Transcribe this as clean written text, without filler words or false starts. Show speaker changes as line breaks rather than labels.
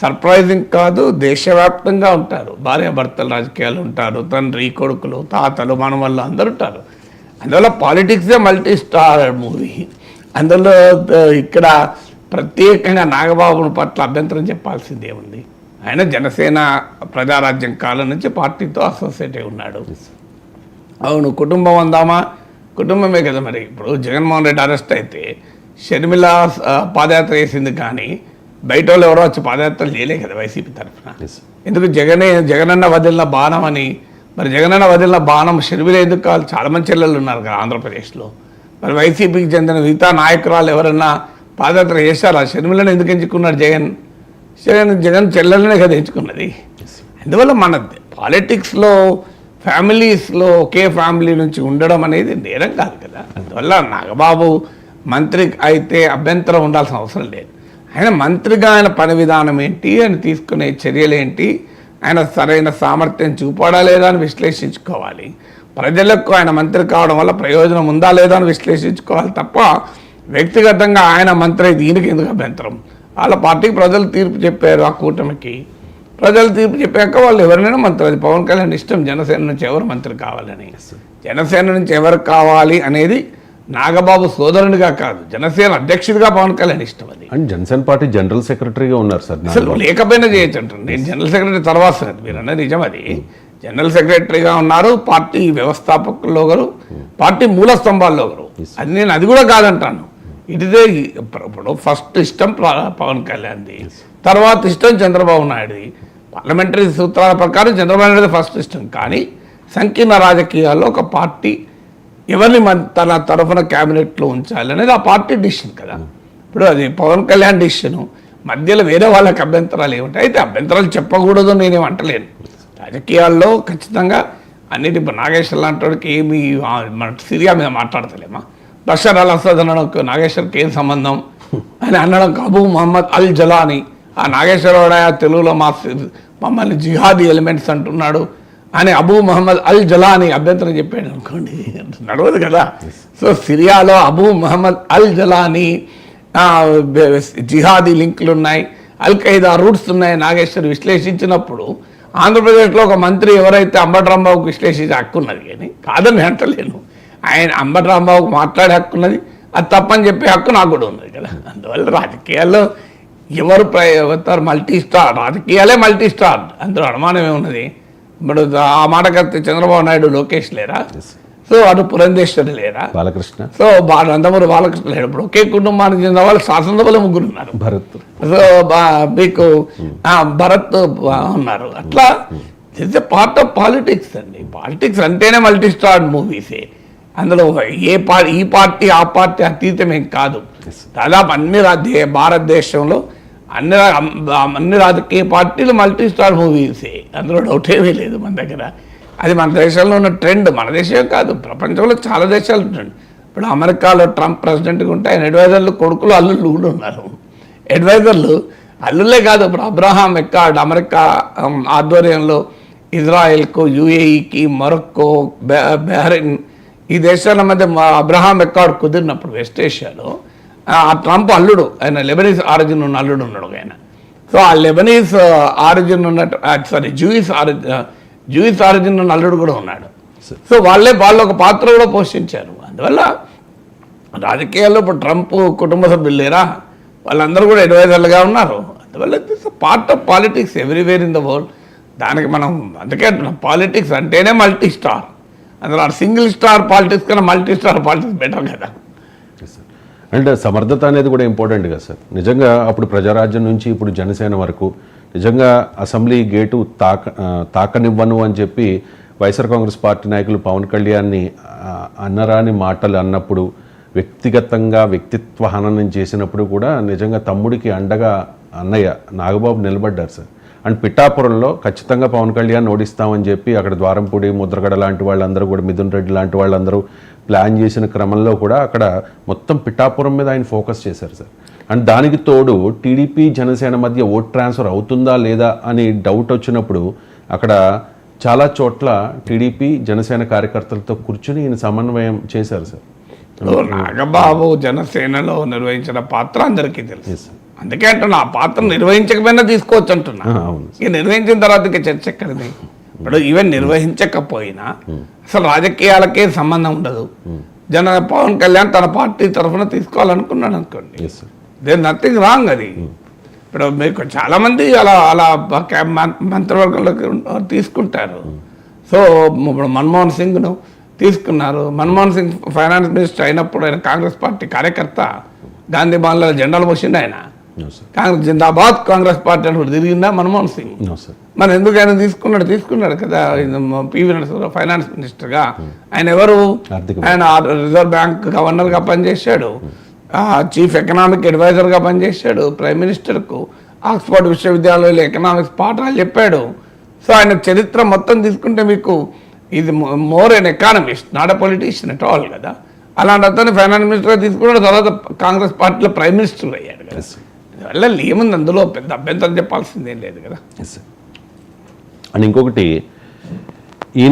Surprising కాదు, దేశవ్యాప్తంగా ఉంటారు. భార్యాభర్తలు రాజకీయాలు ఉంటారు, తండ్రి కొడుకులు తాతలు మనవళ్ళు అందరూ ఉంటారు. అందువల్ల పాలిటిక్సే మల్టీ స్టార్ మూవీ. అందులో ఇక్కడ ప్రత్యేకంగా నాగబాబు పట్ల అభ్యంతరం చెప్పాల్సిందే ఉంది. ఆయన జనసేన ప్రజారాజ్యం కాలం నుంచి పార్టీతో అసోసియేట్ అయి ఉన్నాడు. అవును, కుటుంబం అందామా, కుటుంబమే కదా. మరి ఇప్పుడు జగన్మోహన్ రెడ్డి అరెస్ట్ అయితే షర్మిల పాదయాత్ర చేసింది, కానీ బయట వాళ్ళు ఎవరో వచ్చి పాదయాత్రలు చేయలే కదా వైసీపీ తరఫున. ఎందుకు జగనన్న వదిలిన బాణం అని. మరి జగనన్న వదిలిన బాణం షర్మిల ఎందుకు కావాలి? చాలామంది చెల్లెళ్ళు ఉన్నారు కదా ఆంధ్రప్రదేశ్లో. మరి వైసీపీకి చెందిన మిగతా నాయకురాలు ఎవరన్నా పాదయాత్ర చేశారా? షర్మిలను ఎందుకు ఎంచుకున్నాడు జగన్ చెల్లెలనే కదా ఎంచుకున్నది. అందువల్ల మన పాలిటిక్స్లో ఫ్యామిలీస్లో ఒకే ఫ్యామిలీ నుంచి ఉండడం అనేది నేరం కాదు కదా. అందువల్ల నాగబాబు మంత్రి అయితే అభ్యంతరం ఉండాల్సిన అవసరం లేదు. ఆయన మంత్రిగా ఆయన పని విధానం ఏంటి, ఆయన తీసుకునే చర్యలు ఏంటి, ఆయన సరైన సామర్థ్యం చూపాడా లేదా అని విశ్లేషించుకోవాలి. ప్రజలకు ఆయన మంత్రి కావడం వల్ల ప్రయోజనం ఉందా లేదా అని విశ్లేషించుకోవాలి తప్ప వ్యక్తిగతంగా ఆయన మంత్రి దీనికి ఎందుకు అభ్యంతరం. వాళ్ళ పార్టీకి ప్రజలు తీర్పు చెప్పారు, ఆ కూటమికి ప్రజలు తీర్పు చెప్పాక వాళ్ళు ఎవరినైనా మంత్రి. అది పవన్ కళ్యాణ్ ఇష్టం జనసేన నుంచి ఎవరు మంత్రి కావాలని. జనసేన నుంచి ఎవరు కావాలి అనేది నాగబాబు సోదరునిగా కాదు, జనసేన అధ్యక్షుడిగా పవన్ కళ్యాణ్ ఇష్టం. అది
అండ్ జనసేన పార్టీ జనరల్ సెక్రటరీగా ఉన్నారు సార్.
అసలు లేకపోయినా చేయొచ్చు అంటారు. నేను జనరల్ సెక్రటరీ తర్వాత సార్, మీరు అన్నది నిజం. అది జనరల్ సెక్రటరీగా ఉన్నారు, పార్టీ వ్యవస్థాపకుల్లో ఒకరు, పార్టీ మూల స్తంభాల్లో ఒకరు. అది నేను అది కూడా కాదంటాను. ఇదే ఇప్పుడు ఫస్ట్ ఇష్టం పవన్ కళ్యాణ్ది, తర్వాత ఇష్టం చంద్రబాబు నాయుడుది. పార్లమెంటరీ సూత్రాల ప్రకారం చంద్రబాబు నాయుడు ఫస్ట్ ఇష్టం. కానీ సంకీర్ణ రాజకీయాల్లో ఒక పార్టీ ఎవరిని తన తరఫున క్యాబినెట్లో ఉంచాలి అనేది ఆ పార్టీ డిసిషన్ కదా. ఇప్పుడు అది పవన్ కళ్యాణ్ డిసిషను, మధ్యలో వేరే వాళ్ళకి అభ్యంతరాలు ఏమిటాయి. అయితే అభ్యంతరాలు చెప్పకూడదు నేనేం అంటలేను. రాజకీయాల్లో ఖచ్చితంగా అన్నిటి నాగేశ్వర్ లాంటి వాడికి ఏమి మన సిరియా మీద మాట్లాడతలేమా. బషర్ అల్ అసద్ అనడానికి నాగేశ్వర్కి ఏం సంబంధం అని అనడం. అబూ మహమ్మద్ అల్ జలాని, ఆ నాగేశ్వరవాడ తెలుగులో మమ్మల్ని జిహాదీ ఎలిమెంట్స్ అంటున్నాడు అని అబూ మహమ్మద్ అల్ జలాని అభ్యంతరం చెప్పాడు అనుకోండి, నడవదు కదా. సో సిరియాలో అబూ మహమ్మద్ అల్ జలాని జిహాదీ లింకులు ఉన్నాయి, అల్ ఖైదా రూట్స్ ఉన్నాయి నాగేశ్వర్ విశ్లేషించినప్పుడు ఆంధ్రప్రదేశ్లో ఒక మంత్రి ఎవరైతే అంబటి రాంబాబుకు విశ్లేషించే హక్కు ఉన్నది, కానీ కాదని అంటలేను. ఆయన అంబటి రాంబాబుకు మాట్లాడే హక్కు ఉన్నది, అది తప్పని చెప్పే హక్కు నాకు కూడా ఉన్నది కదా. అందువల్ల రాజకీయాల్లో ఎవరు మల్టీ స్టార్, రాజకీయాలే మల్టీ స్టార్, అందులో అనుమానం ఏమున్నది. ఇప్పుడు ఆ మాటకర్త చంద్రబాబు నాయుడు లోకేష్ లేరా, సో అటు పురంధేశ్వరి లేరా,
బాలకృష్ణ,
సో నందమూరి బాలకృష్ణ లేరు. ఇప్పుడు ఒకే కుటుంబానికి చెందిన వాళ్ళు శాసనసభలో ముగ్గురు ఉన్నారు. భరత్, సో మీకు భరత్ ఉన్నారు. అట్లా it's a part of politics అండి. పాలిటిక్స్ అంటేనే మల్టీ స్టార్ మూవీసే. అందులో ఈ పార్టీ ఆ పార్టీ అతీతమేం కాదు. దాదాపు భారతదేశంలో అన్ని రాజకీయ పార్టీలు మల్టీ స్టార్ మూవీసే, అందులో డౌట్ ఏమీ లేదు మన దగ్గర. అది మన దేశంలో ఉన్న ట్రెండ్, మన దేశమే కాదు ప్రపంచంలో చాలా దేశాలు ట్రెండ్. ఇప్పుడు అమెరికాలో ట్రంప్ ప్రెసిడెంట్గా ఉంటే ఆయన అడ్వైజర్లు కొడుకులు అల్లుళ్ళు కూడా ఉన్నారు. అడ్వైజర్లు అల్లుళ్ళే కాదు. ఇప్పుడు అబ్రహాం ఎక్కార్డ్ అమెరికా ఆధ్వర్యంలో ఇజ్రాయెల్కు, యుఏఈకి, మొరక్కో, బహ్రెయిన్ ఈ దేశాల మధ్య అబ్రహాం ఎక్కార్డ్ కుదిరినప్పుడు వెస్ట్ ఏషియాలో ఆ ట్రంప్ అల్లుడు, ఆయన లెబనీస్ ఆరిజిన్ ఉన్న అల్లుడు ఉన్నాడు ఆయన. సో ఆ లెబనీస్ ఆరిజిన్ ఉన్న జూయిస్ ఆరిజిన్ ఉన్న అల్లుడు కూడా ఉన్నాడు. సో వాళ్ళు ఒక పాత్ర కూడా పోషించారు. అందువల్ల రాజకీయాల్లో ఇప్పుడు ట్రంప్ కుటుంబ సభ్యులు లేరా, వాళ్ళందరూ కూడా అడ్వైజర్లుగా ఉన్నారు. అందువల్ల it's part of politics everywhere in the world. దానికి మనం అందుకే పాలిటిక్స్ అంటేనే మల్టీ స్టార్. అందులో సింగిల్ స్టార్ పాలిటిక్స్ కన్నా మల్టీ స్టార్ పాలిటిక్స్ బెటర్ కదా.
అండ్ సమర్థత అనేది కూడా ఇంపార్టెంట్ కదా సార్. నిజంగా అప్పుడు ప్రజారాజ్యం నుంచి ఇప్పుడు జనసేన వరకు నిజంగా అసెంబ్లీ గేటు తాకనివ్వను అని చెప్పి వైఎస్ఆర్ కాంగ్రెస్ పార్టీ నాయకులు పవన్ కళ్యాణ్ని అన్నరాని మాటలు అన్నప్పుడు, వ్యక్తిగతంగా వ్యక్తిత్వ హననం చేసినప్పుడు కూడా నిజంగా తమ్ముడికి అండగా అన్నయ్య నాగబాబు నిలబడ్డారు సార్. అండ్ పిఠాపురంలో ఖచ్చితంగా పవన్ కళ్యాణ్ ఓడిస్తామని చెప్పి అక్కడ ద్వారంపూడి, ముద్రగడ లాంటి వాళ్ళందరూ కూడా, మిథున్ రెడ్డి లాంటి వాళ్ళందరూ ప్లాన్ చేసిన క్రమంలో కూడా అక్కడ మొత్తం పిఠాపురం మీద ఆయన ఫోకస్ చేశారు సార్. అండ్ దానికి తోడు టీడీపీ జనసేన మధ్య ఓట్ ట్రాన్స్ఫర్ అవుతుందా లేదా అని డౌట్ వచ్చినప్పుడు అక్కడ చాలా చోట్ల టీడీపీ జనసేన కార్యకర్తలతో కూర్చుని ఈయన సమన్వయం చేశారు సార్.
నాగబాబు జనసేనలో నిర్వహించిన పాత్ర అందరికీ తెలుసు. అందుకే అంటున్నా ఆ పాత్ర నిర్వహించకపోయినా తీసుకోవచ్చు అంటున్నా.
అవును.
ఇక నిర్వహించిన తర్వాత ఇక చర్చ ఎక్కడిది? ఇప్పుడు ఈవెన్ నిర్వహించకపోయినా అసలు రాజకీయాలకే సంబంధం ఉండదు. పవన్ కళ్యాణ్ తన పార్టీ తరఫున తీసుకోవాలనుకున్నాడు అనుకోండి,
yes sir.
There nothing wrong అది. ఇప్పుడు మీకు చాలా మంది అలా అలా మంత్రివర్గంలోకి తీసుకుంటారు. సో ఇప్పుడు మన్మోహన్ సింగ్ను తీసుకున్నారు. మన్మోహన్ సింగ్ ఫైనాన్స్ మినిస్టర్ అయినప్పుడు ఆయన కాంగ్రెస్ పార్టీ కార్యకర్త, గాంధీ భవన్లో జెండాలు పోసిండు ఆయన.
No sir.
కాంగ్రెస్ జిందాబాద్ కాంగ్రెస్ పార్టీ అని తిరిగిందా మన్మోహన్ సింగ్?
No sir.
మరి ఎందుకు ఆయన తీసుకున్నాడు కదా పివి నరసింహరావు ఫైనాన్స్ మినిస్టర్గా. ఆయన ఎవరు?
ఆర్థిక
ఆయన రిజర్వ్ బ్యాంక్ గవర్నర్గా పనిచేశాడు, చీఫ్ ఎకనామిక్ అడ్వైజర్గా పనిచేశాడు ప్రైమ్ మినిస్టర్కు, ఆక్స్ఫర్డ్ విశ్వవిద్యాలయంలో ఎకనామిక్స్ పాఠాలు చెప్పాడు. సో ఆయన చరిత్ర మొత్తం తీసుకుంటే మీకు ఇది more an economist, not a politician at all కదా. అలాంటి అతను ఫైనాన్స్ మినిస్టర్గా తీసుకున్న తర్వాత కాంగ్రెస్ పార్టీలో ప్రైమ్ మినిస్టర్ అయ్యాడు కదా. అందువల్ల ఏముంది అందులో పెద్ద అభ్యంతరం చెప్పాల్సిందేం లేదు కదా.
అండ్ ఇంకొకటి